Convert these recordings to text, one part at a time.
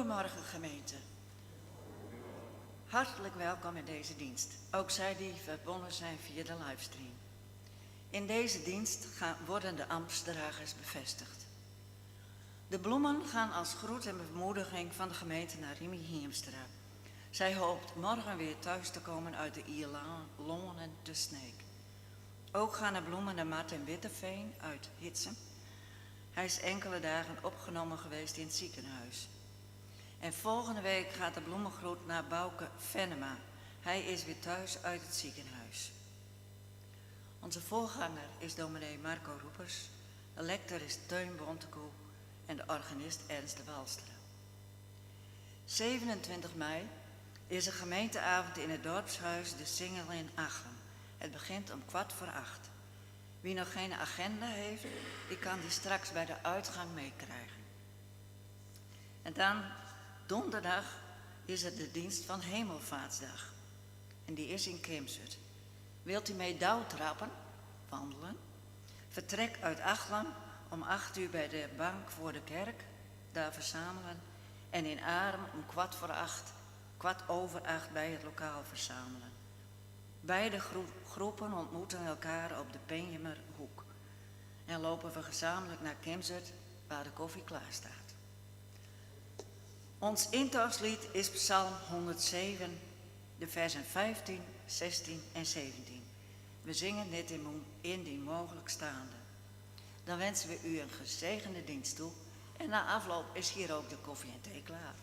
Goedemorgen gemeente. Hartelijk welkom in deze dienst, ook zij die verbonden zijn via de livestream. In deze dienst worden de ambtsdragers bevestigd. De bloemen gaan als groet en bemoediging van de gemeente naar Rimi Hiemstra. Zij hoopt morgen weer thuis te komen uit de Ierlonen te Sneek. Ook gaan de bloemen naar Martin Witteveen uit Hitsem. Hij is enkele dagen opgenomen geweest in het ziekenhuis. En volgende week gaat de bloemengroet naar Bouke Venema. Hij is weer thuis uit het ziekenhuis. Onze voorganger is dominee Marco Roepers. De lector is Teun Bontekoe en de organist Ernst de Walstra. 27 mei is een gemeenteavond in het dorpshuis De Singel in Achlem. Het begint om 7:15. Wie nog geen agenda heeft, die kan die straks bij de uitgang meekrijgen. En dan donderdag is het de dienst van Hemelvaartsdag. En die is in Krimsut. Wilt u mee dauwtrappen, wandelen? Vertrek uit Achlem om 8 uur bij de bank voor de kerk, daar verzamelen. En in Arem om 7:15 bij het lokaal verzamelen. Beide groepen ontmoeten elkaar op de Penjemerhoek. En lopen we gezamenlijk naar Krimsut, waar de koffie klaar staat. Ons intochtlied is Psalm 107, de versen 15, 16 en 17. We zingen dit indien mogelijk staande. Dan wensen we u een gezegende dienst toe en na afloop is hier ook de koffie en thee klaar.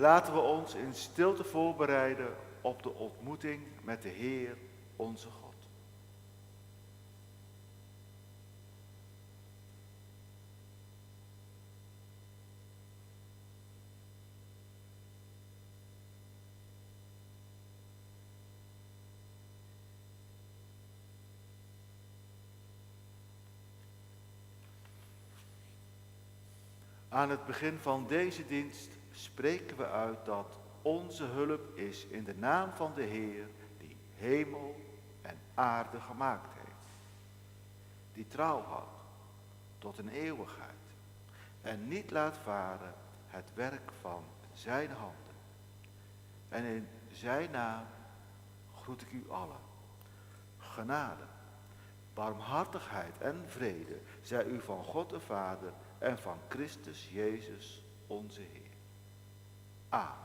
Laten we ons in stilte voorbereiden op de ontmoeting met de Heer, onze God. Aan het begin van deze dienst spreken we uit dat onze hulp is in de naam van de Heer die hemel en aarde gemaakt heeft. Die trouw houdt tot een eeuwigheid en niet laat varen het werk van zijn handen. En in zijn naam groet ik u allen. Genade, barmhartigheid en vrede zij u van God de Vader en van Christus Jezus onze Heer. Amen.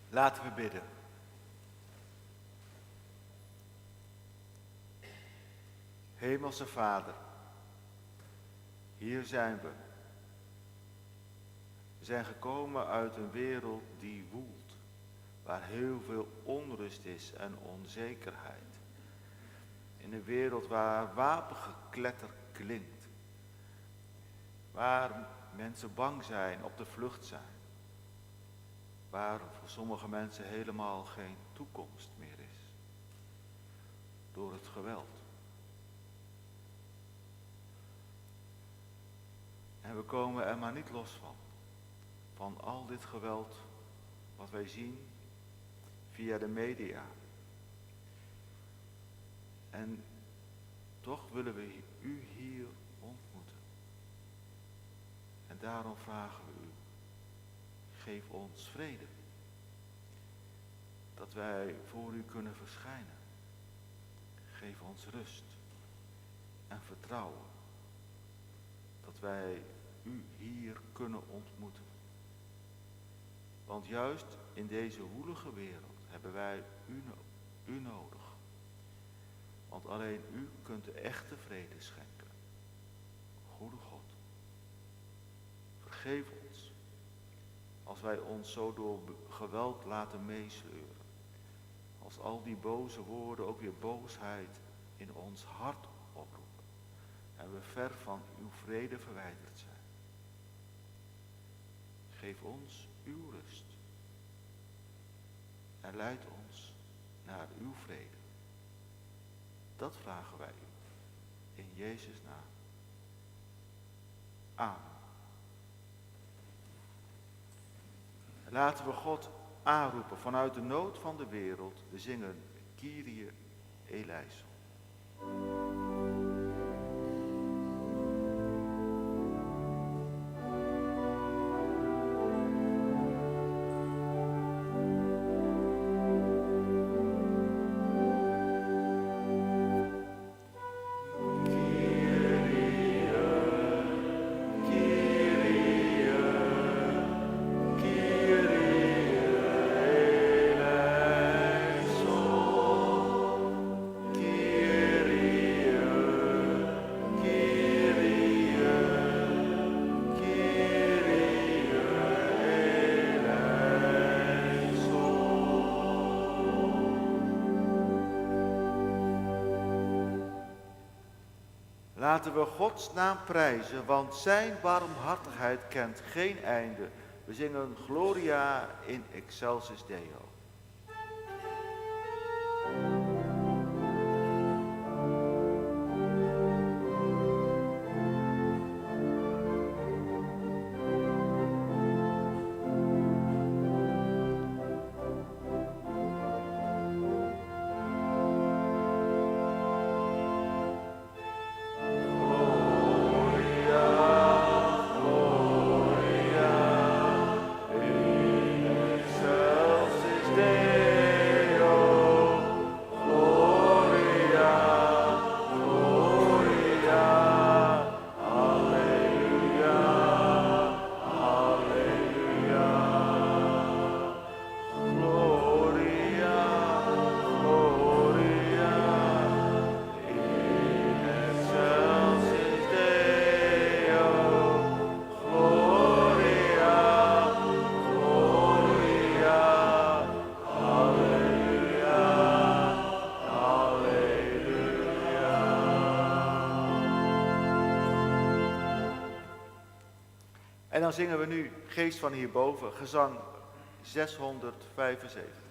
Laten we bidden. Hemelse Vader, hier zijn we. We zijn gekomen uit een wereld die woelt, waar heel veel onrust is en onzekerheid. In een wereld waar wapengekletter klinkt, waar mensen bang zijn, op de vlucht zijn, waar voor sommige mensen helemaal geen toekomst meer is, door het geweld. En we komen er maar niet los van al dit geweld wat wij zien via de media. En toch willen we u hier ontmoeten. En daarom vragen we u, geef ons vrede. Dat wij voor u kunnen verschijnen. Geef ons rust en vertrouwen. Dat wij u hier kunnen ontmoeten. Want juist in deze woelige wereld hebben wij u nodig. Want alleen u kunt de echte vrede schenken. Goede God, vergeef ons als wij ons zo door geweld laten meesleuren. Als al die boze woorden ook weer boosheid in ons hart oproepen. En we ver van uw vrede verwijderd zijn. Geef ons uw rust. En leid ons naar uw vrede. Dat vragen wij u. In Jezus' naam. Amen. Laten we God aanroepen vanuit de nood van de wereld. We zingen Kyrie eleison. Laten we Gods naam prijzen, want zijn barmhartigheid kent geen einde. We zingen Gloria in excelsis Deo. En dan zingen we nu Geest van hierboven, gezang 675.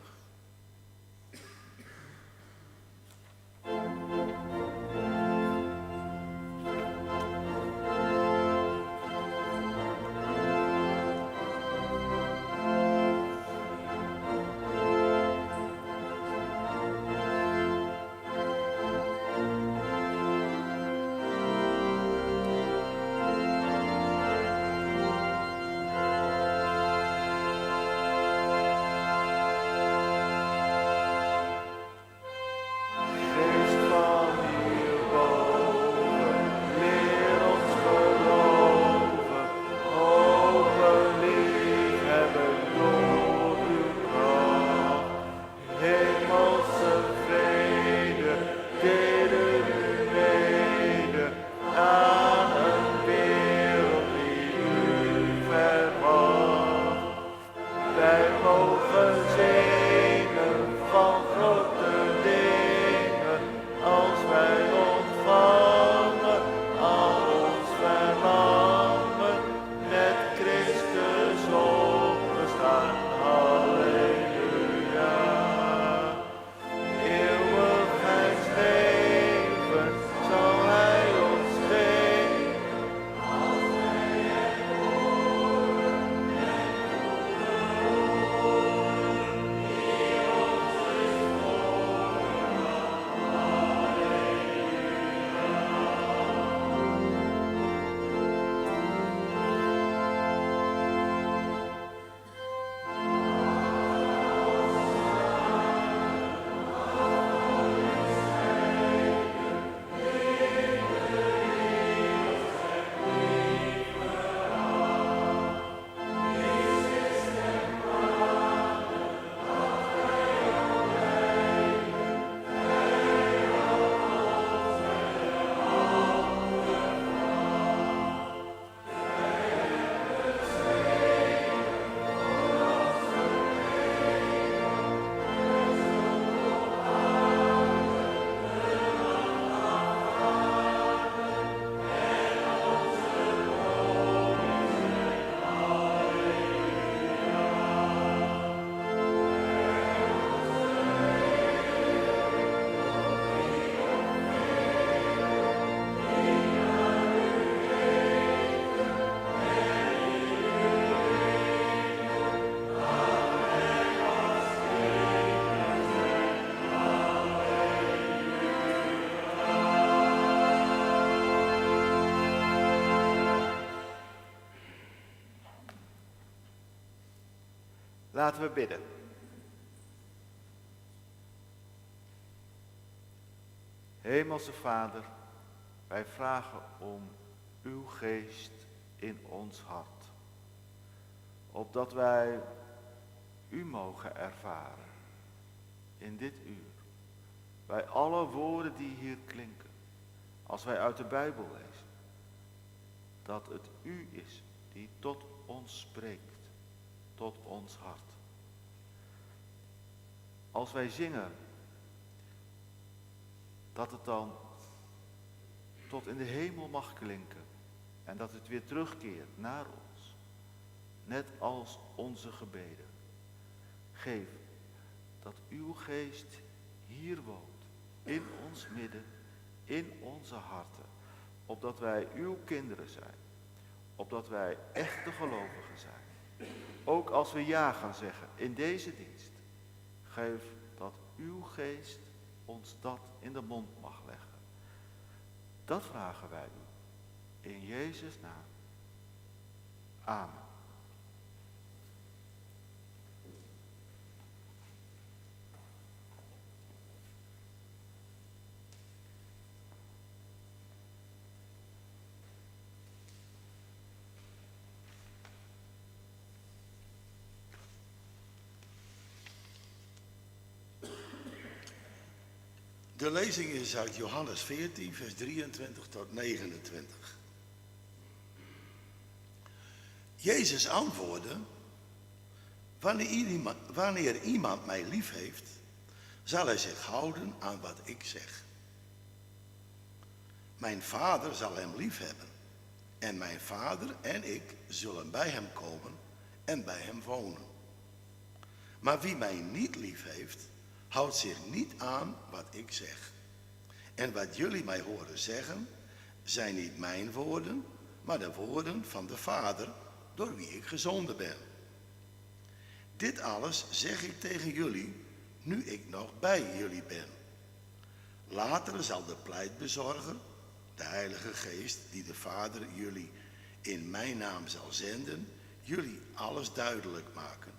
Laten we bidden. Hemelse Vader, wij vragen om uw geest in ons hart, opdat wij u mogen ervaren in dit uur, bij alle woorden die hier klinken, als wij uit de Bijbel lezen, dat het u is die tot ons spreekt, tot ons hart. Als wij zingen, dat het dan tot in de hemel mag klinken en dat het weer terugkeert naar ons, net als onze gebeden. Geef dat uw geest hier woont, in ons midden, in onze harten, opdat wij uw kinderen zijn, opdat wij echte gelovigen zijn. Ook als we ja gaan zeggen in deze dienst, geef dat uw geest ons dat in de mond mag leggen. Dat vragen wij u in Jezus' naam. Amen. De lezing is uit Johannes 14, vers 23 tot 29. Jezus antwoordde, wanneer iemand mij lief heeft, zal hij zich houden aan wat ik zeg. Mijn Vader zal hem lief hebben En mijn Vader en ik zullen bij hem komen en bij hem wonen. Maar wie mij niet lief heeft, houdt zich niet aan wat ik zeg. En wat jullie mij horen zeggen, zijn niet mijn woorden, maar de woorden van de Vader, door wie ik gezonden ben. Dit alles zeg ik tegen jullie, nu ik nog bij jullie ben. Later zal de pleitbezorger, de Heilige Geest, die de Vader jullie in mijn naam zal zenden, jullie alles duidelijk maken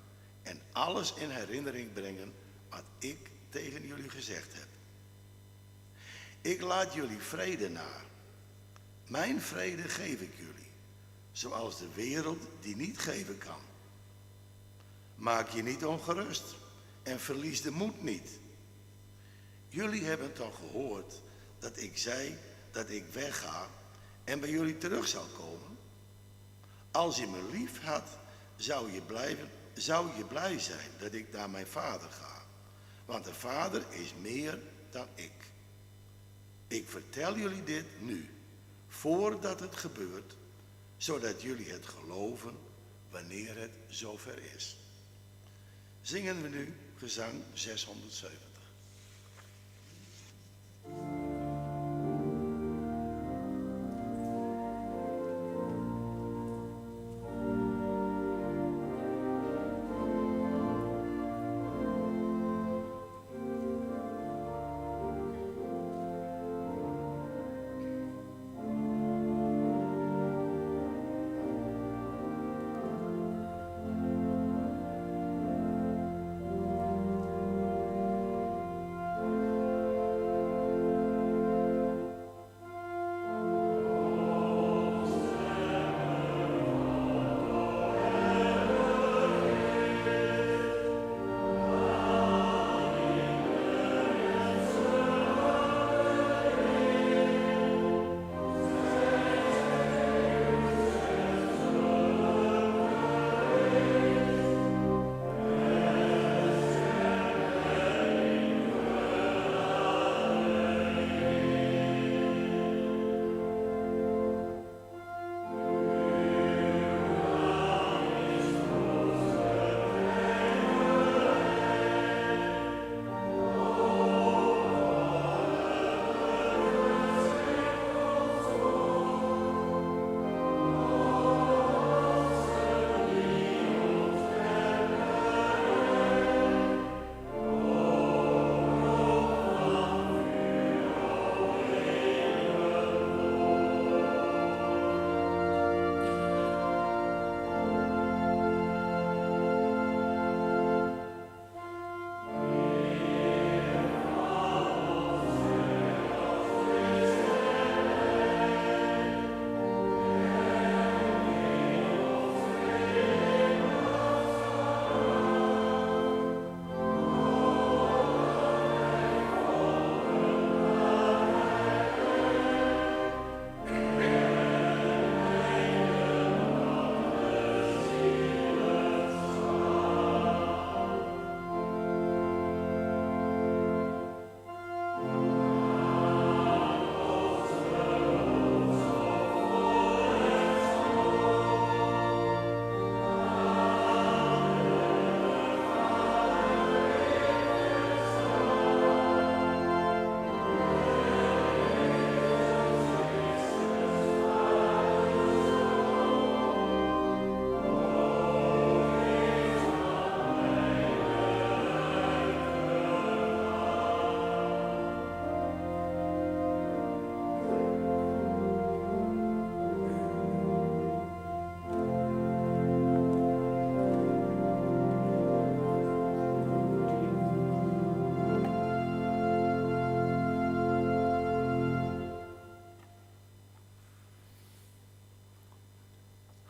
en alles in herinnering brengen wat ik tegen jullie gezegd heb. Ik laat jullie vrede na. Mijn vrede geef ik jullie, zoals de wereld die niet geven kan. Maak je niet ongerust en verlies de moed niet. Jullie hebben toch gehoord dat ik zei dat ik wegga en bij jullie terug zal komen? Als je me lief had, zou je blij zijn dat ik naar mijn Vader ga. Want de Vader is meer dan ik. Ik vertel jullie dit nu, voordat het gebeurt, zodat jullie het geloven wanneer het zover is. Zingen we nu gezang 670.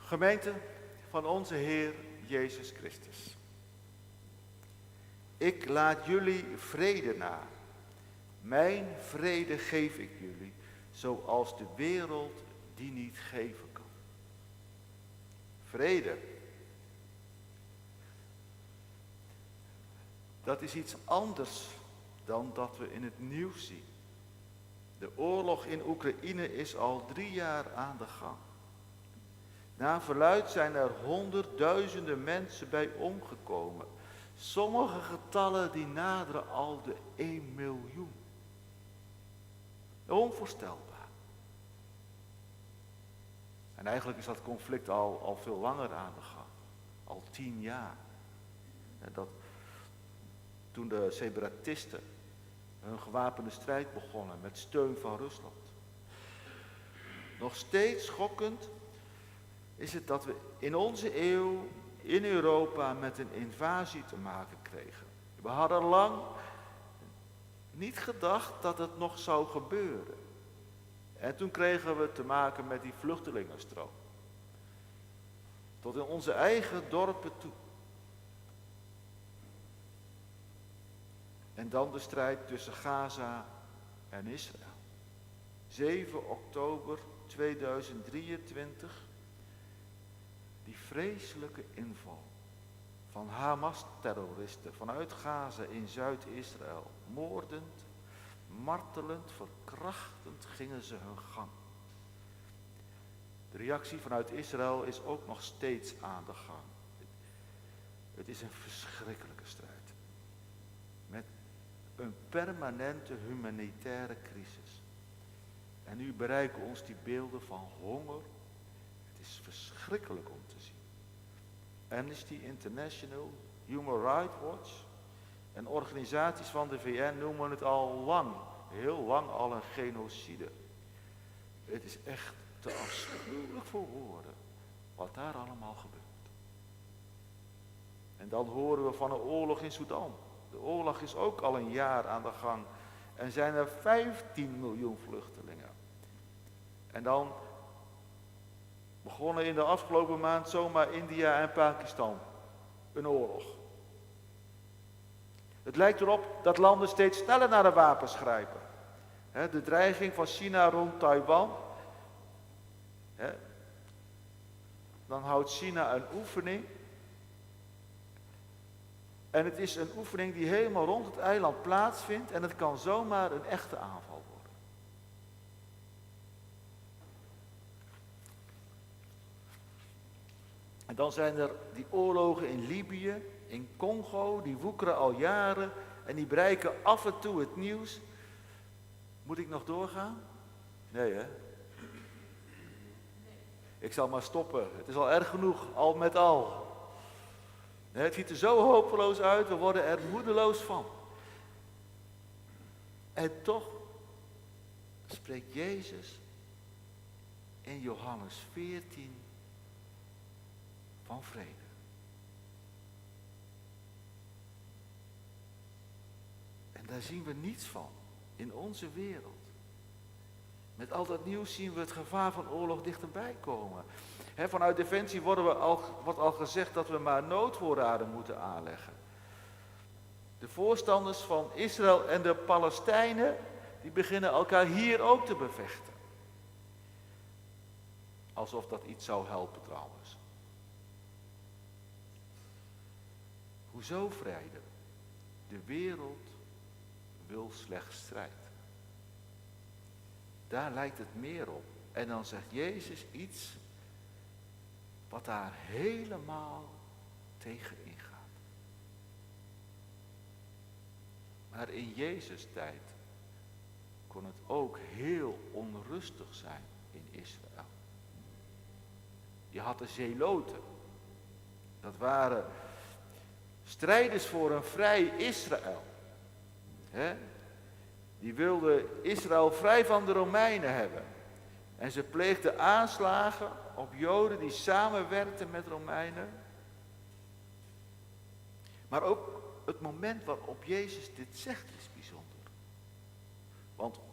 Gemeente van onze Heer Jezus Christus. Ik laat jullie vrede na. Mijn vrede geef ik jullie, zoals de wereld die niet geven kan. Vrede. Dat is iets anders dan dat we in het nieuws zien. De oorlog in Oekraïne is al 3 jaar aan de gang. Naar verluidt zijn er honderdduizenden mensen bij omgekomen. Sommige getallen die naderen al de 1 miljoen. Onvoorstelbaar. En eigenlijk is dat conflict al veel langer aan de gang. Al 10 jaar. Toen de separatisten hun gewapende strijd begonnen met steun van Rusland. Nog steeds schokkend is het dat we in onze eeuw in Europa met een invasie te maken kregen. We hadden lang niet gedacht dat het nog zou gebeuren. En toen kregen we te maken met die vluchtelingenstroom. Tot in onze eigen dorpen toe. En dan de strijd tussen Gaza en Israël. 7 oktober 2023. Die vreselijke inval van Hamas-terroristen vanuit Gaza in Zuid-Israël. Moordend, martelend, verkrachtend gingen ze hun gang. De reactie vanuit Israël is ook nog steeds aan de gang. Het is een verschrikkelijke strijd. Met een permanente humanitaire crisis. En nu bereiken ons die beelden van honger. Het is verschrikkelijk om te zien. Amnesty International, Human Rights Watch en organisaties van de VN noemen het al lang, heel lang al een genocide. Het is echt te afschuwelijk voor woorden wat daar allemaal gebeurt. En dan horen we van een oorlog in Sudan. De oorlog is ook al een jaar aan de gang en zijn er 15 miljoen vluchtelingen. En dan begonnen in de afgelopen maand zomaar India en Pakistan een oorlog. Het lijkt erop dat landen steeds sneller naar de wapens grijpen. De dreiging van China rond Taiwan. Dan houdt China een oefening. En het is een oefening die helemaal rond het eiland plaatsvindt en het kan zomaar een echte aanval worden. En dan zijn er die oorlogen in Libië, in Congo, die woekeren al jaren en die bereiken af en toe het nieuws. Moet ik nog doorgaan? Nee, hè? Ik zal maar stoppen. Het is al erg genoeg, al met al. Het ziet er zo hopeloos uit, we worden er moedeloos van. En toch spreekt Jezus in Johannes 14 van vrede. En daar zien we niets van in onze wereld. Met al dat nieuws zien we het gevaar van oorlog dichterbij komen. Vanuit Defensie wordt al gezegd dat we maar noodvoorraden moeten aanleggen. De voorstanders van Israël en de Palestijnen, die beginnen elkaar hier ook te bevechten. Alsof dat iets zou helpen trouwens. Hoezo vrede? De wereld wil slechts strijd. Daar lijkt het meer op. En dan zegt Jezus iets wat daar helemaal tegen ingaat. Maar in Jezus' tijd kon het ook heel onrustig zijn in Israël. Je had de zeloten. Dat waren strijders voor een vrij Israël. Die wilden Israël vrij van de Romeinen hebben. En ze pleegden aanslagen op Joden die samenwerkten met Romeinen. Maar ook het moment waarop Jezus dit zegt is bijzonder.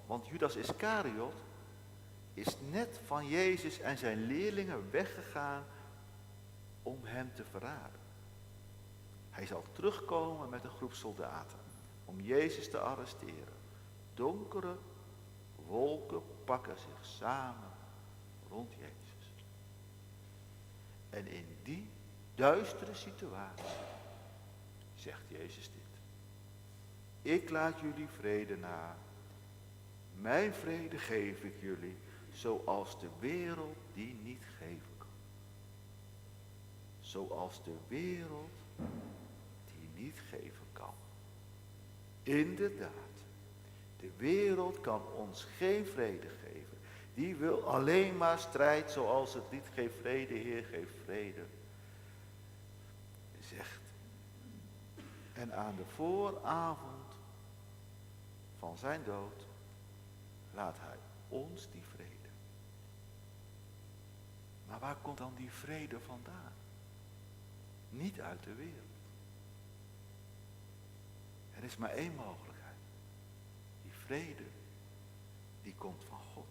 Want Judas Iscariot is net van Jezus en zijn leerlingen weggegaan om hem te verraden. Hij zal terugkomen met een groep soldaten om Jezus te arresteren. Donkere wolken pakken zich samen rond Jezus. En in die duistere situatie zegt Jezus dit. Ik laat jullie vrede na. Mijn vrede geef ik jullie, zoals de wereld die niet geven kan. zoals de wereld die niet geven kan. Inderdaad, de wereld kan ons geen vrede geven. Die wil alleen maar strijd, zoals het lied geef vrede, Heer, geef vrede zegt. En aan de vooravond van zijn dood laat hij ons die vrede. Maar waar komt dan die vrede vandaan? Niet uit de wereld. Er is maar één mogelijkheid. Die vrede, die komt van God.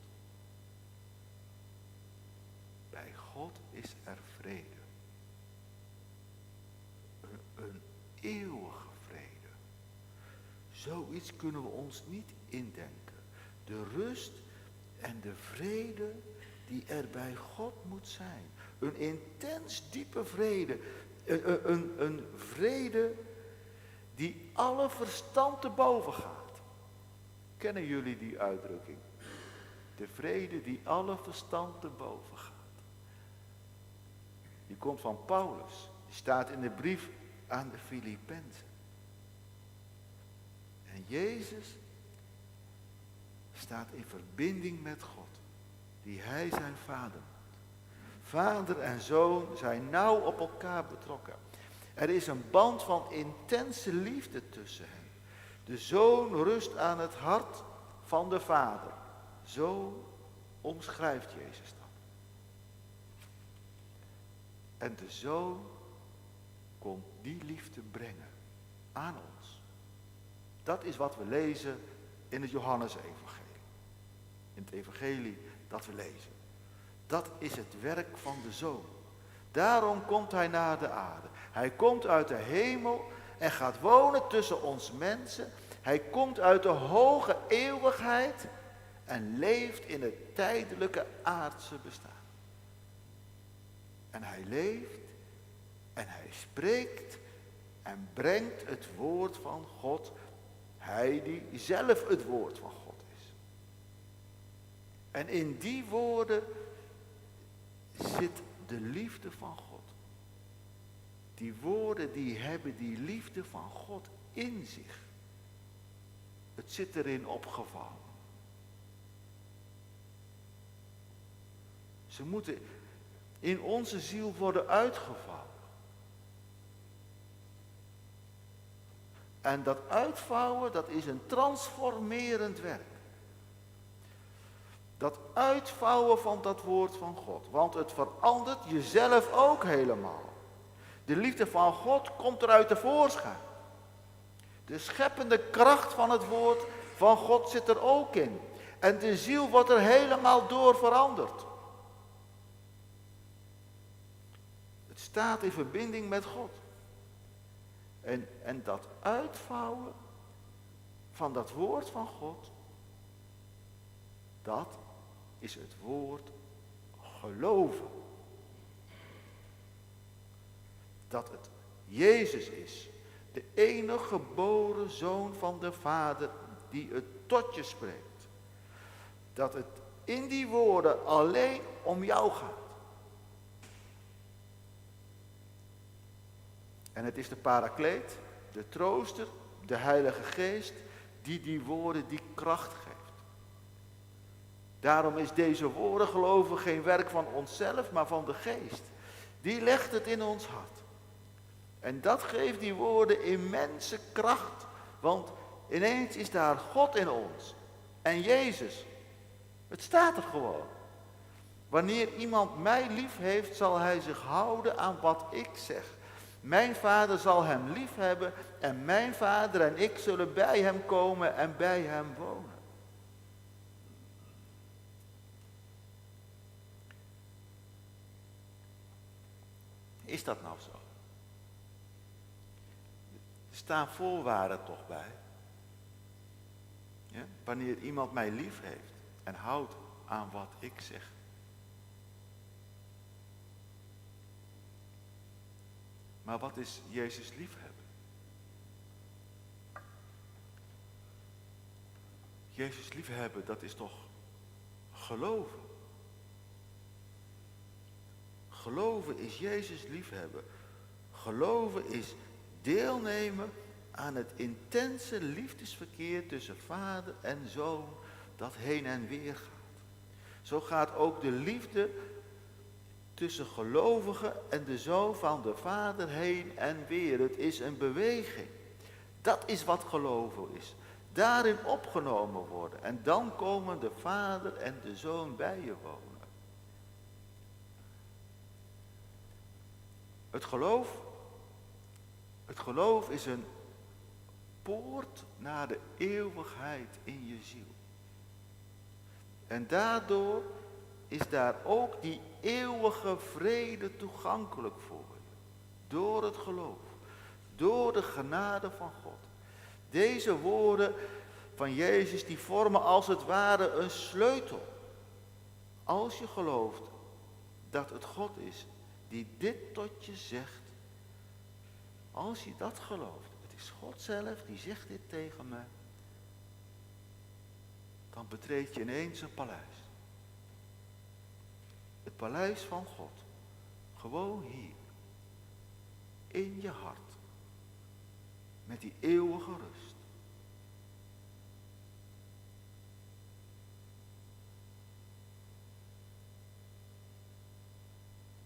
Bij God is er vrede. Een eeuwige vrede. Zoiets kunnen we ons niet indenken. De rust en de vrede die er bij God moet zijn. Een intens diepe vrede. Een vrede die alle verstand te boven gaat. Kennen jullie die uitdrukking? De vrede die alle verstand te boven gaat. Die komt van Paulus. Die staat in de brief aan de Filippenzen. En Jezus staat in verbinding met God, die hij zijn vader noemt. Vader en zoon zijn nauw op elkaar betrokken. Er is een band van intense liefde tussen hen. De zoon rust aan het hart van de vader. Zo omschrijft Jezus dat. En de zoon komt die liefde brengen aan ons. Dat is wat we lezen in het Johannesevangelie. In het evangelie dat we lezen. Dat is het werk van de zoon. Daarom komt hij naar de aarde. Hij komt uit de hemel en gaat wonen tussen ons mensen. Hij komt uit de hoge eeuwigheid en leeft in het tijdelijke aardse bestaan. En hij leeft en hij spreekt en brengt het woord van God. Hij die zelf het woord van God is. En in die woorden zit de liefde van God. Die woorden die hebben die liefde van God in zich. Het zit erin opgevouwen. Ze moeten in onze ziel worden uitgevouwen. En dat uitvouwen, dat is een transformerend werk. Dat uitvouwen van dat woord van God. Want het verandert jezelf ook helemaal. De liefde van God komt eruit tevoorschijn. De scheppende kracht van het woord van God zit er ook in. En de ziel wordt er helemaal door veranderd. Het staat in verbinding met God. En dat uitvouwen van dat woord van God, dat is het woord geloven. Dat het Jezus is, de enige geboren zoon van de Vader die het tot je spreekt. Dat het in die woorden alleen om jou gaat. En het is de Parakleet, de trooster, de Heilige Geest, die woorden die kracht geeft. Daarom is deze woorden geloven geen werk van onszelf, maar van de Geest. Die legt het in ons hart. En dat geeft die woorden immense kracht. Want ineens is daar God in ons. En Jezus. Het staat er gewoon. Wanneer iemand mij lief heeft, zal hij zich houden aan wat ik zeg. Mijn Vader zal hem lief hebben en mijn Vader en ik zullen bij hem komen en bij hem wonen. Is dat nou zo? Er staan voorwaarden toch bij. Ja? Wanneer iemand mij lief heeft en houdt aan wat ik zeg. Maar wat is Jezus liefhebben? Jezus liefhebben, dat is toch geloven? Geloven is Jezus liefhebben. Geloven is deelnemen aan het intense liefdesverkeer tussen vader en zoon dat heen en weer gaat. Zo gaat ook de liefde tussen gelovigen en de zoon van de vader heen en weer. Het is een beweging. Dat is wat geloven is. Daarin opgenomen worden. En dan komen de vader en de zoon bij je wonen. Het geloof is een poort naar de eeuwigheid in je ziel. En daardoor is daar ook die eeuwige vrede toegankelijk voor je. Door het geloof. Door de genade van God. Deze woorden van Jezus die vormen als het ware een sleutel. Als je gelooft dat het God is die dit tot je zegt. Als je dat gelooft, het is God zelf die zegt dit tegen me. Dan betreed je ineens een paleis. Het paleis van God. Gewoon hier. In je hart. Met die eeuwige rust.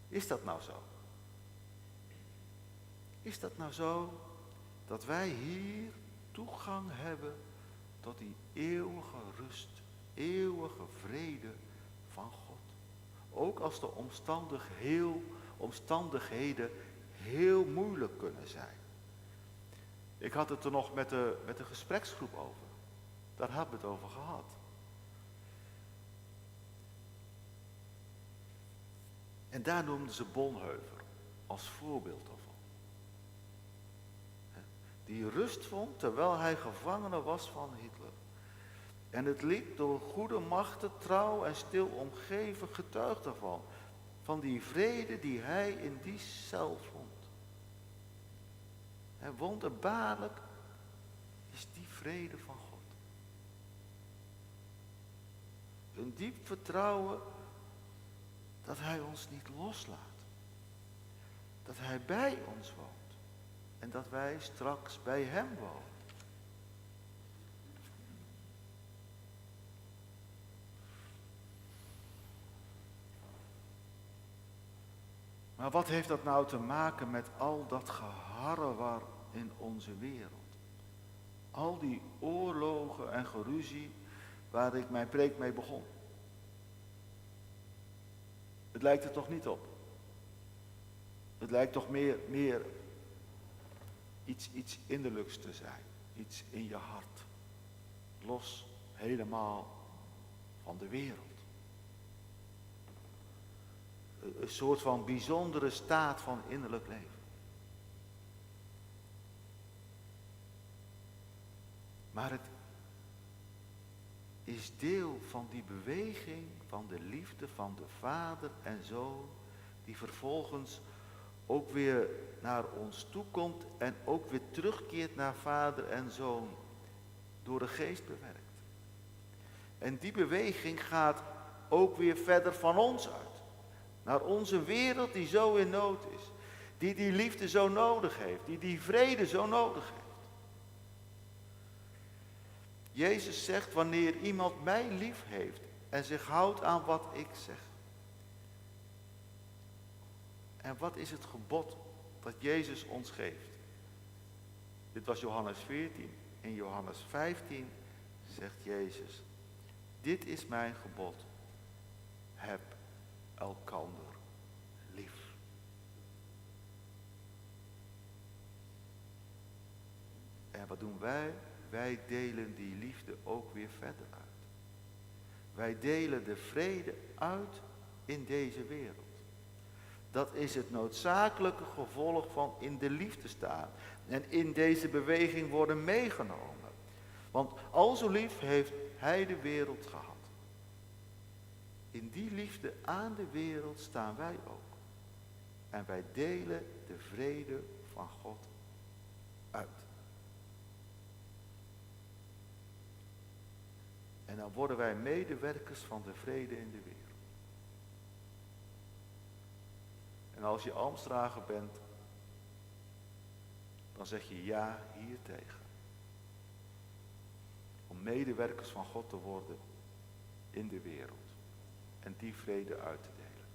Is dat nou zo? Is dat nou zo dat wij hier toegang hebben tot die eeuwige rust, eeuwige vrede van God? Ook als de omstandigheden heel moeilijk kunnen zijn. Ik had het er nog met de gespreksgroep over. Daar hebben we het over gehad. En daar noemden ze Bonhoeffer als voorbeeld daarvan. Die rust vond terwijl hij gevangene was van Hitler. En het lied door goede machten trouw en stil omgeven getuigt daarvan. Van die vrede die hij in die cel vond. En wonderbaarlijk is die vrede van God. Een diep vertrouwen dat hij ons niet loslaat. Dat hij bij ons woont. En dat wij straks bij hem wonen. Maar wat heeft dat nou te maken met al dat geharrewar in onze wereld? Al die oorlogen en geruzie waar ik mijn preek mee begon. Het lijkt er toch niet op. Het lijkt toch meer iets innerlijks te zijn. Iets in je hart. Los helemaal van de wereld. Een soort van bijzondere staat van innerlijk leven. Maar het is deel van die beweging van de liefde van de vader en zoon, die vervolgens ook weer naar ons toe komt en ook weer terugkeert naar vader en zoon, door de geest bewerkt. En die beweging gaat ook weer verder van ons uit. Naar onze wereld die zo in nood is. Die liefde zo nodig heeft. Die vrede zo nodig heeft. Jezus zegt, wanneer iemand mij lief heeft en zich houdt aan wat ik zeg. En wat is het gebod dat Jezus ons geeft? Dit was Johannes 14. In Johannes 15 zegt Jezus, dit is mijn gebod. Heb elkander lief. En wat doen wij? Wij delen die liefde ook weer verder uit. Wij delen de vrede uit in deze wereld. Dat is het noodzakelijke gevolg van in de liefde staan. En in deze beweging worden meegenomen. Want al zo lief heeft hij de wereld gehad. In die liefde aan de wereld staan wij ook. En wij delen de vrede van God uit. En dan worden wij medewerkers van de vrede in de wereld. als je ambtsdrager bent, dan zeg je ja hiertegen. Om medewerkers van God te worden in de wereld. En die vrede uit te delen.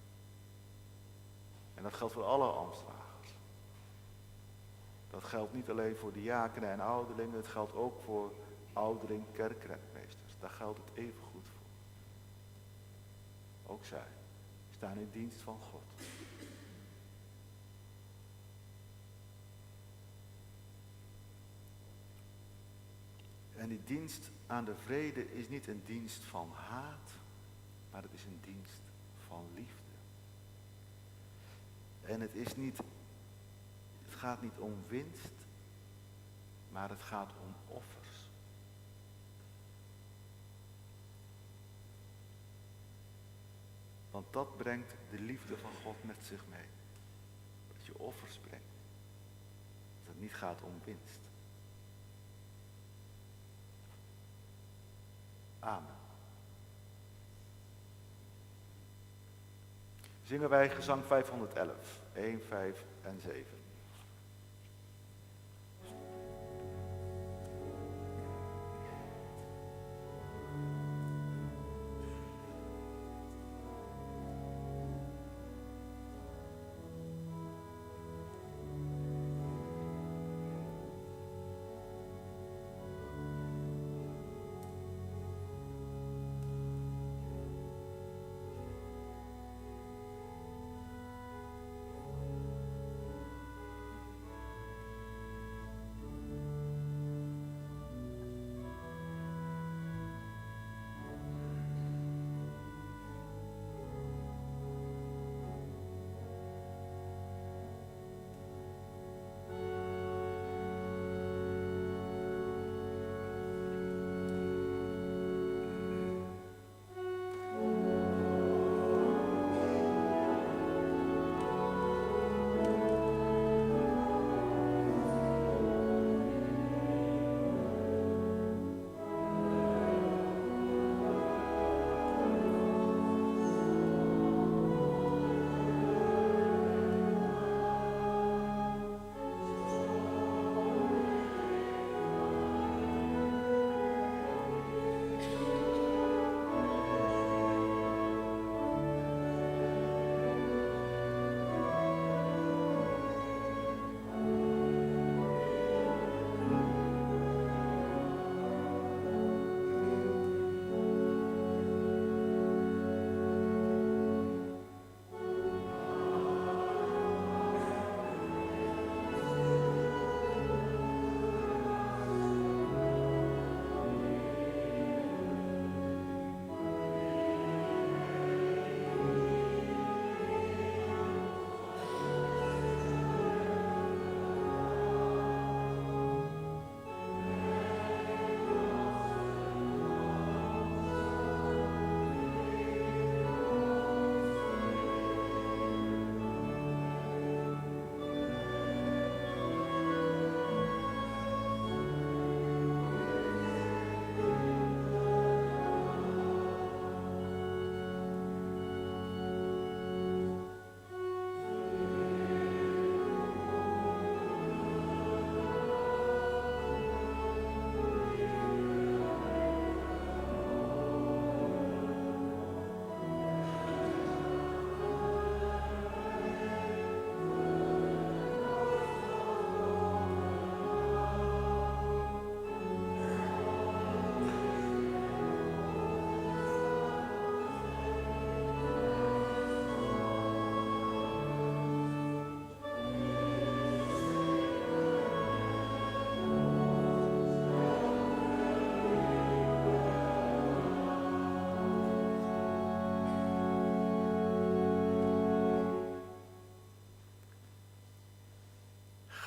En dat geldt voor alle ambtsdragers. Dat geldt niet alleen voor diakenen en ouderlingen, het geldt ook voor ouderling kerkrentmeesters. Daar geldt het even goed voor. Ook zij staan in dienst van God. En die dienst aan de vrede is niet een dienst van haat, maar het is een dienst van liefde. En het gaat niet om winst, maar het gaat om offers. Want dat brengt de liefde van God met zich mee. Dat je offers brengt. Dat het niet gaat om winst. Amen. Zingen wij gezang 511, 1, 5 en 7.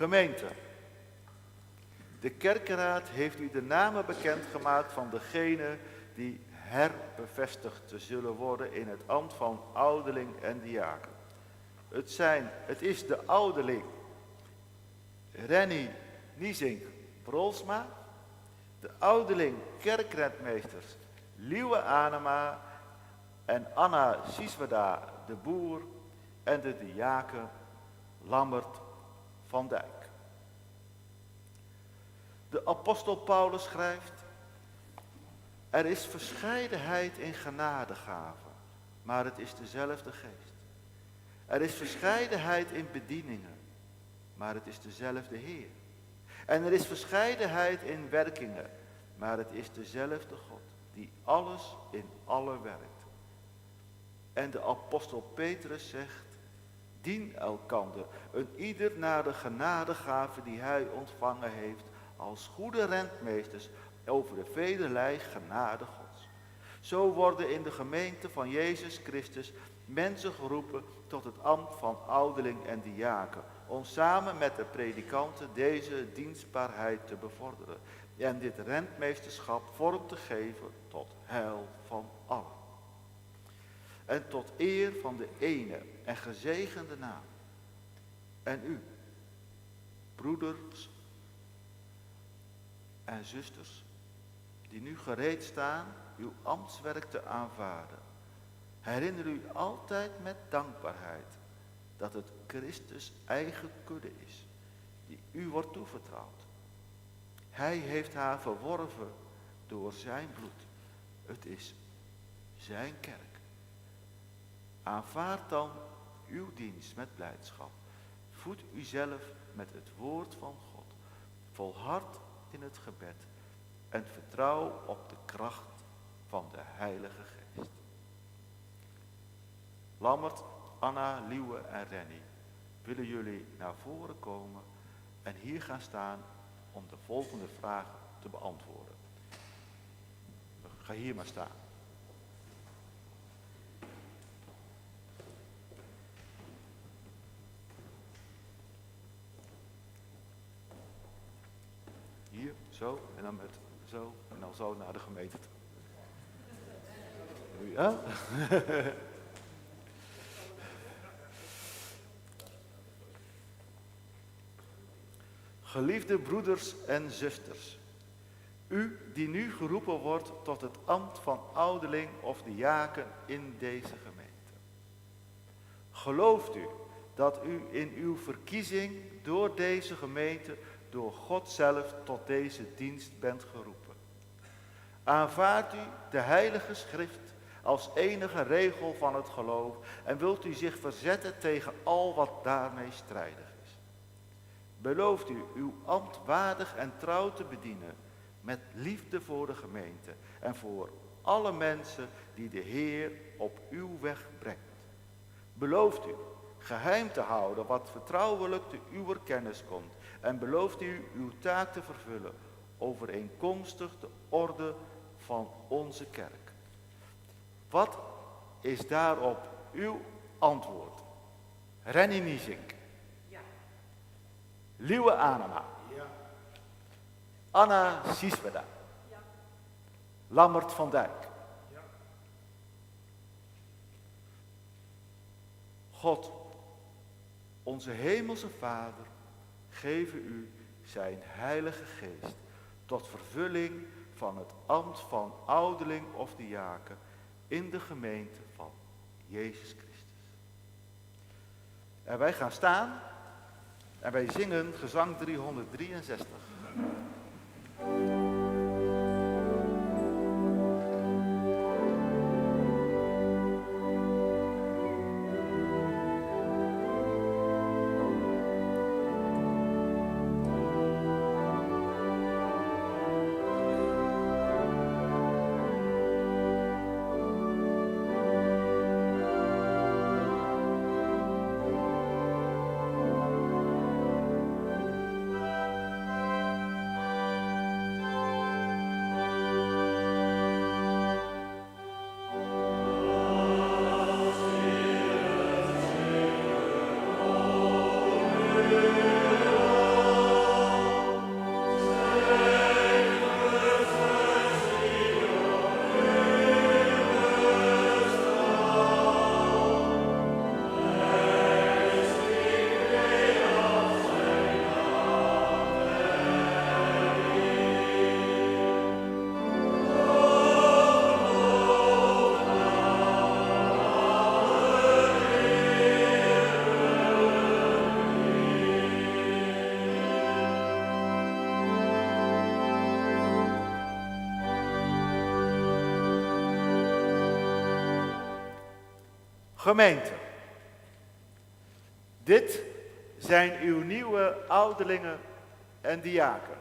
Gemeente, de kerkenraad heeft u de namen bekendgemaakt van degenen die herbevestigd zullen worden in het ambt van ouderling en diaken. Het is de ouderling Renny Niesink-Brolsma, de ouderling kerkrentmeesters Liewe Anema en Anna Sisweda de Boer en de diaken Lammert van Dijk. De apostel Paulus schrijft: er is verscheidenheid in genadegaven, maar het is dezelfde geest. Er is verscheidenheid in bedieningen, maar het is dezelfde Heer. En er is verscheidenheid in werkingen, maar het is dezelfde God, die alles in alle werkt. En de apostel Petrus zegt: dien elkander, een ieder naar de genadegave die hij ontvangen heeft, als goede rentmeesters over de velerlei genade Gods. Zo worden in de gemeente van Jezus Christus mensen geroepen tot het ambt van ouderling en diaken, om samen met de predikanten deze dienstbaarheid te bevorderen en dit rentmeesterschap vorm te geven tot heil van allen. En tot eer van de ene en gezegende naam. En u, broeders en zusters, die nu gereed staan uw ambtswerk te aanvaarden, herinner u altijd met dankbaarheid dat het Christus eigen kudde is, die u wordt toevertrouwd. Hij heeft haar verworven door zijn bloed. Het is zijn kerk. Aanvaard dan uw dienst met blijdschap. Voed uzelf met het woord van God. Volhard in het gebed en vertrouw op de kracht van de Heilige Geest. Lammert, Anna, Liewe en Rennie, willen jullie naar voren komen en hier gaan staan om de volgende vragen te beantwoorden. Ga hier maar staan. Hier, zo, en dan met zo, en dan zo naar de gemeente toe. Ja? Geliefde broeders en zusters, u die nu geroepen wordt tot het ambt van ouderling of diaken in deze gemeente. Gelooft u dat u in uw verkiezing door deze gemeente, door God zelf tot deze dienst bent geroepen? Aanvaardt u de Heilige Schrift als enige regel van het geloof en wilt u zich verzetten tegen al wat daarmee strijdig is? Belooft u uw ambt waardig en trouw te bedienen met liefde voor de gemeente en voor alle mensen die de Heer op uw weg brengt? Belooft u geheim te houden wat vertrouwelijk te uw kennis komt en belooft u uw taak te vervullen overeenkomstig de orde van onze kerk? Wat is daarop uw antwoord? Rennie Niezink. Ja. Liewe Anema. Ja. Anna Siesweda. Ja. Lammert van Dijk. Ja. God, onze hemelse Vader, geven u zijn Heilige Geest tot vervulling van het ambt van ouderling of diaken in de gemeente van Jezus Christus. En wij gaan staan en wij zingen gezang 363. Gemeente, dit zijn uw nieuwe ouderlingen en diaken.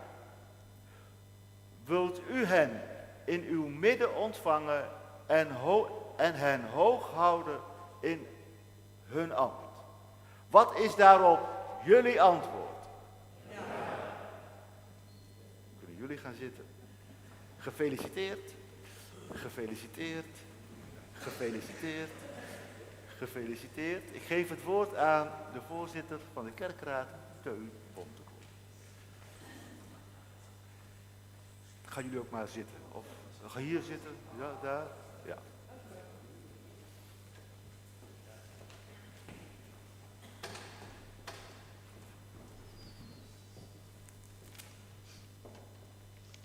Wilt u hen in uw midden ontvangen en hen hoog houden in hun ambt? Wat is daarop jullie antwoord? Ja. Kunnen jullie gaan zitten? Gefeliciteerd, gefeliciteerd, gefeliciteerd, gefeliciteerd. Ik geef het woord aan de voorzitter van de kerkraad, Teun Bontekool. Gaan jullie ook maar zitten? Of ga hier zitten? Ja, daar? Ja.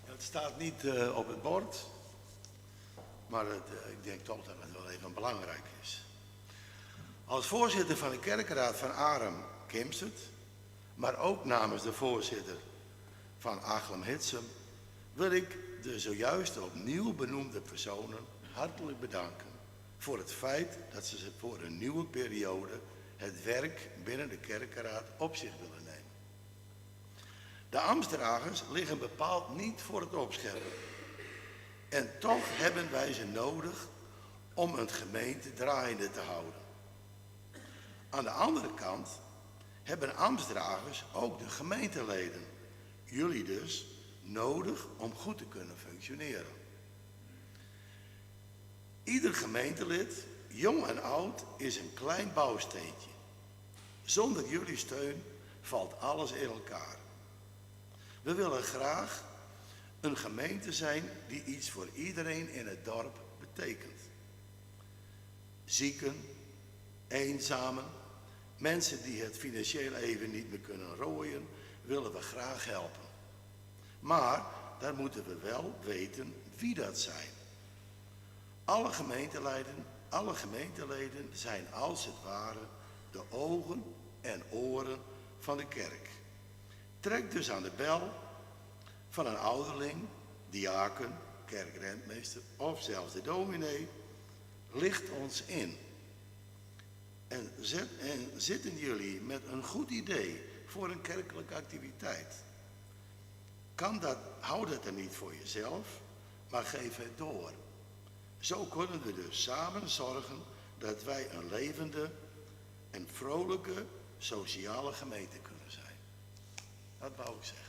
Het staat niet op het bord, maar ik denk toch dat het wel even belangrijk is. Als voorzitter van de kerkraad van Arem-Keemstert, maar ook namens de voorzitter van Achlem-Hitsem, wil ik de zojuist opnieuw benoemde personen hartelijk bedanken voor het feit dat ze voor een nieuwe periode het werk binnen de kerkraad op zich willen nemen. De ambtsdragers liggen bepaald niet voor het opscheppen. En toch hebben wij ze nodig om een gemeente draaiende te houden. Aan de andere kant hebben ambtsdragers ook de gemeenteleden, jullie dus, nodig om goed te kunnen functioneren. Ieder gemeentelid, jong en oud, is een klein bouwsteentje. Zonder jullie steun valt alles in elkaar. We willen graag een gemeente zijn die iets voor iedereen in het dorp betekent. Zieken, eenzamen, mensen die het financieel even niet meer kunnen rooien, willen we graag helpen. Maar dan moeten we wel weten wie dat zijn. Alle gemeenteleden zijn als het ware de ogen en oren van de kerk. Trek dus aan de bel van een ouderling, diaken, kerkrentmeester of zelfs de dominee. Licht ons in. En zitten jullie met een goed idee voor een kerkelijke activiteit? Hou dat er niet voor jezelf, maar geef het door. Zo kunnen we dus samen zorgen dat wij een levende en vrolijke sociale gemeente kunnen zijn. Dat wou ik zeggen.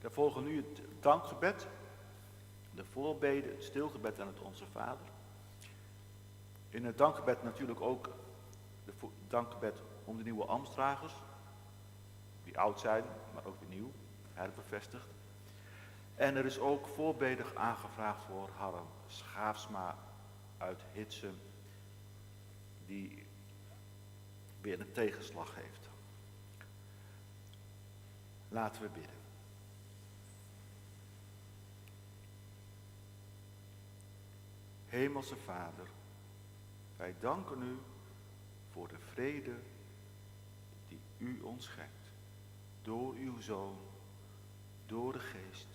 Er volgen nu het dankgebed, de voorbeden, het stilgebed en het Onze Vader. In het dankgebed natuurlijk ook het dankgebed om de nieuwe ambtsdragers, die oud zijn, maar ook weer nieuw, herbevestigd. En er is ook voorbedig aangevraagd voor Harm Schaafsma uit Hitsem, die weer een tegenslag heeft. Laten we bidden. Hemelse Vader, wij danken u voor de vrede die u ons schenkt, door uw Zoon, door de Geest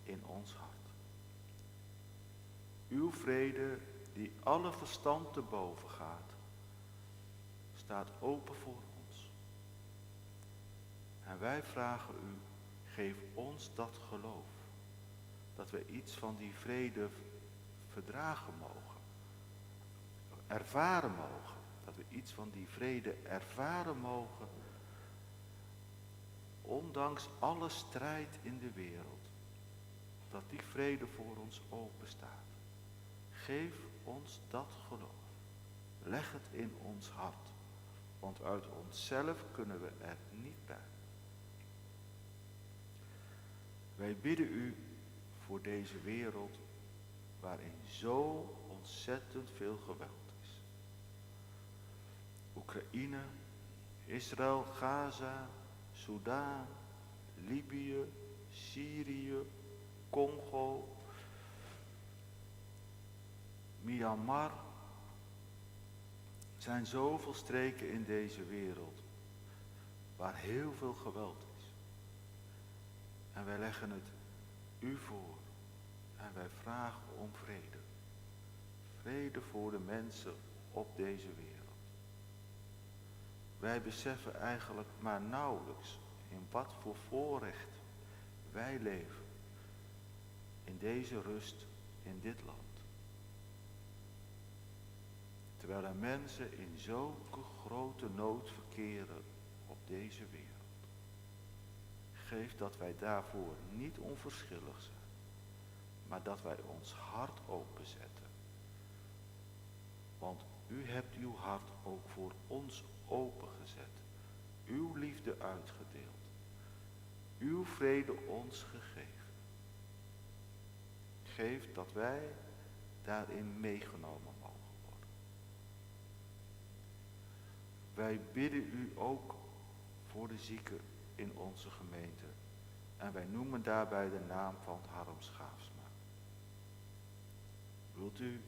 in ons hart. Uw vrede die alle verstand te boven gaat, staat open voor ons. En wij vragen u, geef ons dat geloof, dat we iets van die vrede verdragen mogen, ervaren mogen, dat we iets van die vrede ervaren mogen, ondanks alle strijd in de wereld, dat die vrede voor ons open staat. Geef ons dat geloof, leg het in ons hart, want uit onszelf kunnen we er niet bij. Wij bidden u voor deze wereld, waarin zo ontzettend veel geweld is. Oekraïne, Israël, Gaza, Soudaan, Libië, Syrië, Congo, Myanmar. Er zijn zoveel streken in deze wereld waar heel veel geweld is. En wij leggen het u voor en wij vragen om vrede. Vrede voor de mensen op deze wereld. Wij beseffen eigenlijk maar nauwelijks in wat voor voorrecht wij leven. In deze rust, in dit land. Terwijl er mensen in zulke grote nood verkeren op deze wereld. Geef dat wij daarvoor niet onverschillig zijn, maar dat wij ons hart openzetten. Want u hebt uw hart ook voor ons opengezet, uw liefde uitgedeeld, uw vrede ons gegeven. Geef dat wij daarin meegenomen mogen worden. Wij bidden u ook voor de zieken in onze gemeente en wij noemen daarbij de naam van Harm Schaafsma. Wilt u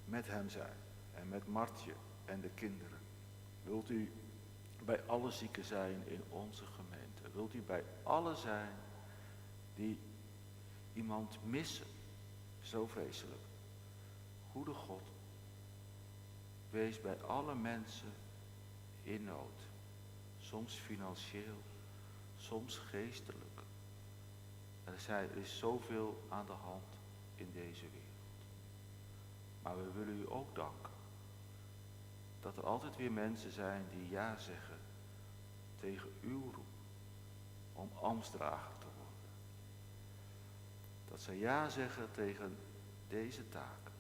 met hem zijn en met Martje en de kinderen? Wilt u bij alle zieken zijn in onze gemeente? Wilt u bij allen zijn die iemand missen? Zo vreselijk. Goede God, wees bij alle mensen in nood. Soms financieel, soms geestelijk. Er is zoveel aan de hand in deze wereld. Maar we willen u ook danken dat er altijd weer mensen zijn die ja zeggen tegen uw roep om ambtsdrager te worden. Dat ze ja zeggen tegen deze taak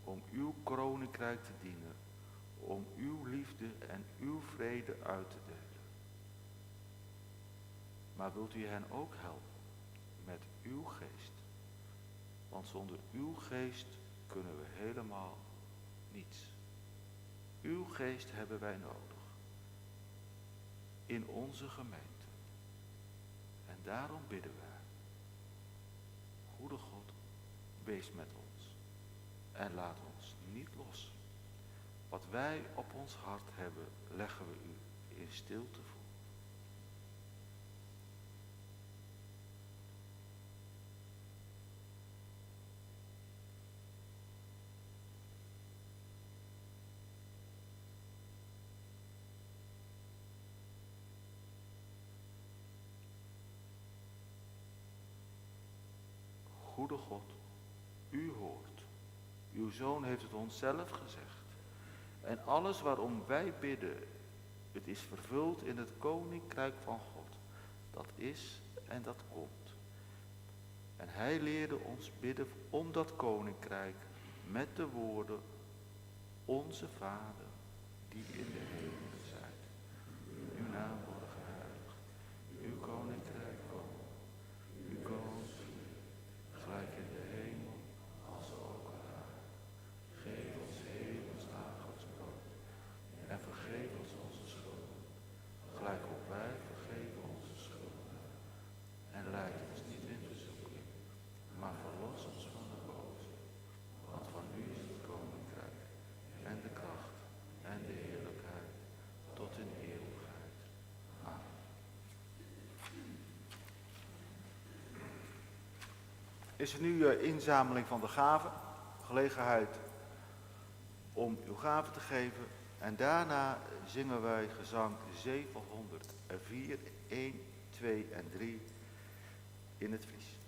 om uw koninkrijk te dienen, om uw liefde en uw vrede uit te delen. Maar wilt u hen ook helpen met uw geest? Want zonder uw geest kunnen we helemaal niets. Uw geest hebben wij nodig in onze gemeente. En daarom bidden wij. Goede God, wees met ons en laat ons niet los. Wat wij op ons hart hebben, leggen we u in stilte voor. Goede God, u hoort. Uw Zoon heeft het ons zelf gezegd. En alles waarom wij bidden, het is vervuld in het koninkrijk van God. Dat is en dat komt. En hij leerde ons bidden om dat koninkrijk met de woorden: Onze Vader, die in de hemelen zijt. Uw naam wordt geheiligd. Uw koninkrijk komen. Uw koninkrijk, gelijk in de hemel, als ook op aarde. Geef ons heden ons dagelijks brood. En vergeef ons onze schulden, gelijk ook wij vergeven onze schuldenaren. En leid ons niet in verzoeking, maar verlos ons van de boze. Want van u is het koninkrijk, en de kracht, en de heerlijkheid, tot in eeuwigheid. Amen. Is er nu inzameling van de gaven, gelegenheid om uw gaven te geven. En daarna zingen wij gezang 704, 1, 2 en 3 in het Fries.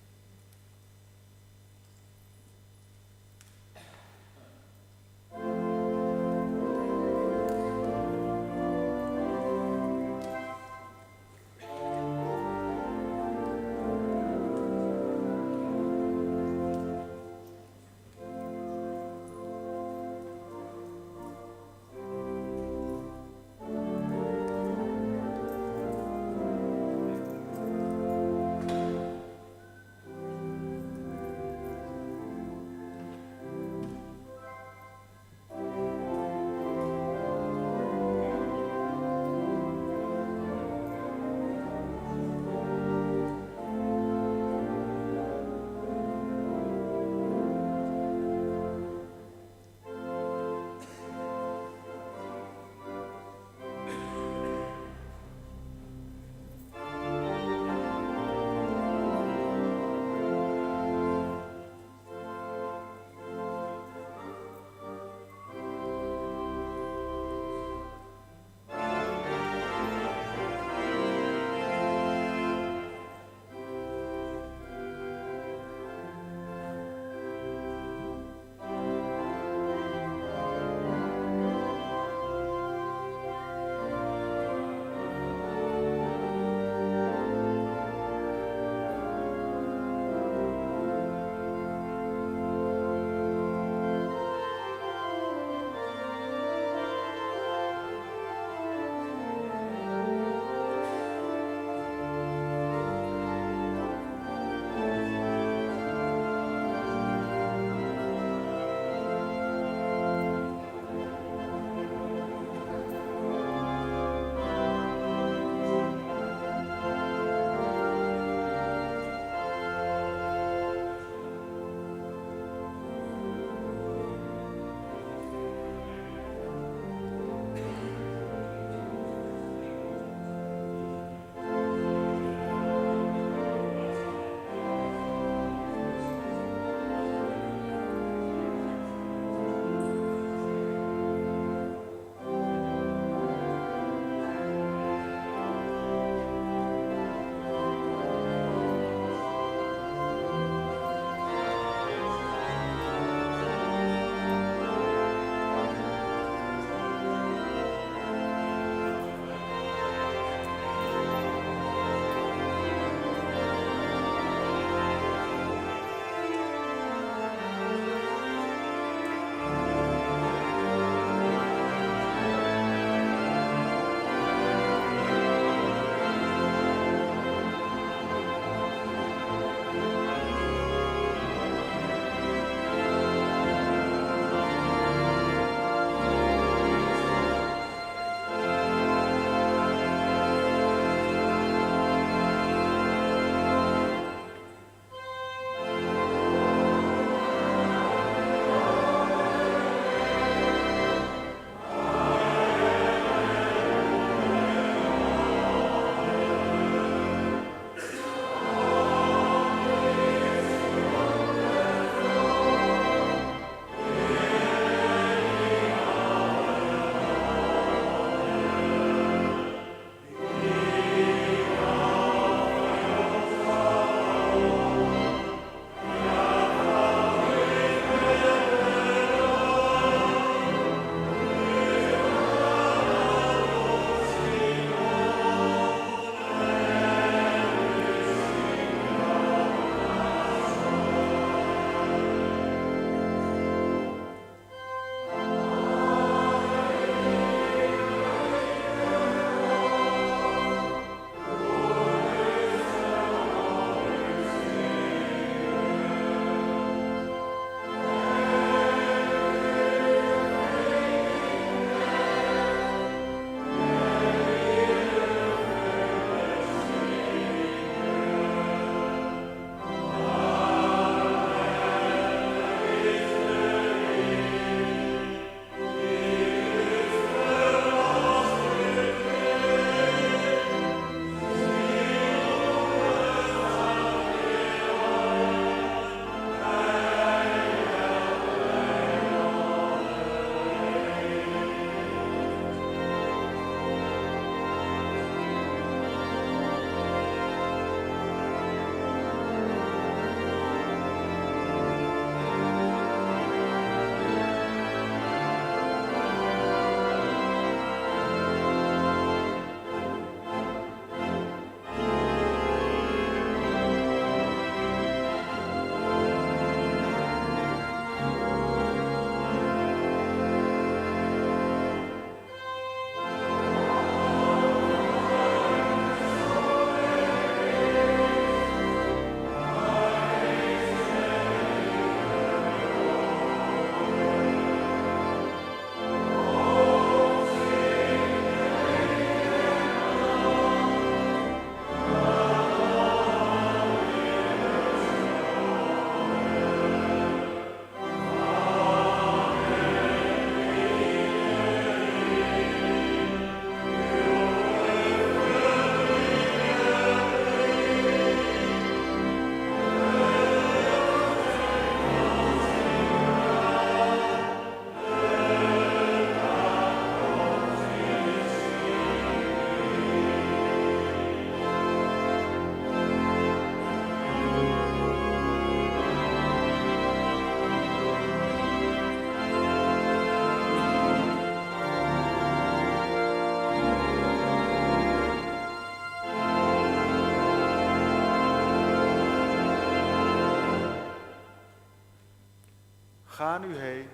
ga nu heen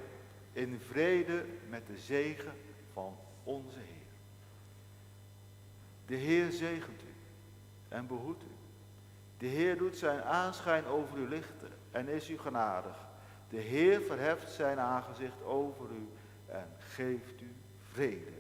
in vrede met de zegen van onze Heer. De Heer zegent u en behoedt u. De Heer doet zijn aanschijn over u lichten en is u genadig. De Heer verheft zijn aangezicht over u en geeft u vrede.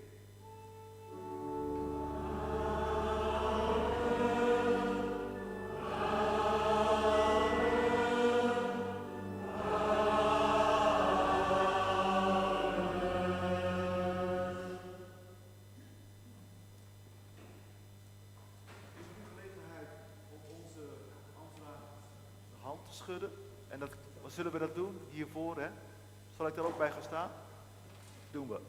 Hand te schudden. En dat, wat zullen we dat doen? Hiervoor, hè? Zal ik daar ook bij gaan staan? Doen we.